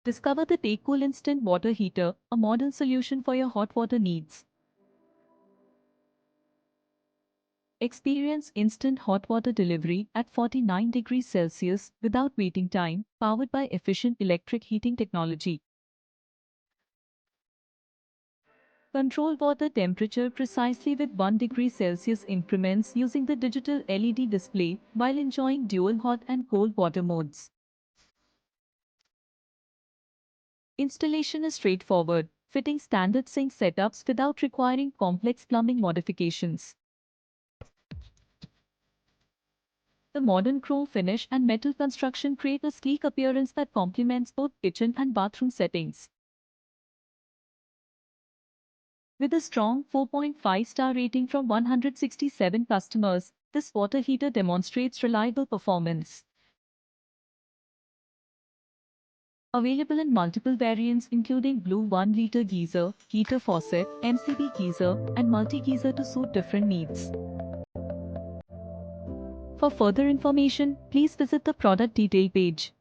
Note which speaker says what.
Speaker 1: Discover the TEKCOOL Instant Water Heater, a modern solution for your hot water needs. Experience instant hot water delivery at 49 degrees Celsius without waiting time, powered by efficient electric heating technology. Control water temperature precisely with 1 degree Celsius increments using the digital LED display while enjoying dual hot and cold water modes. Installation is straightforward, fitting standard sink setups without requiring complex plumbing modifications. The modern chrome finish and metal construction create a sleek appearance that complements both kitchen and bathroom settings. With a strong 4.5-star rating from 167 customers, this water heater demonstrates reliable performance. Available in multiple variants including blue 1-liter geyser, heater faucet, MCB geyser, and multi-geyser to suit different needs. For further information, please visit the product detail page.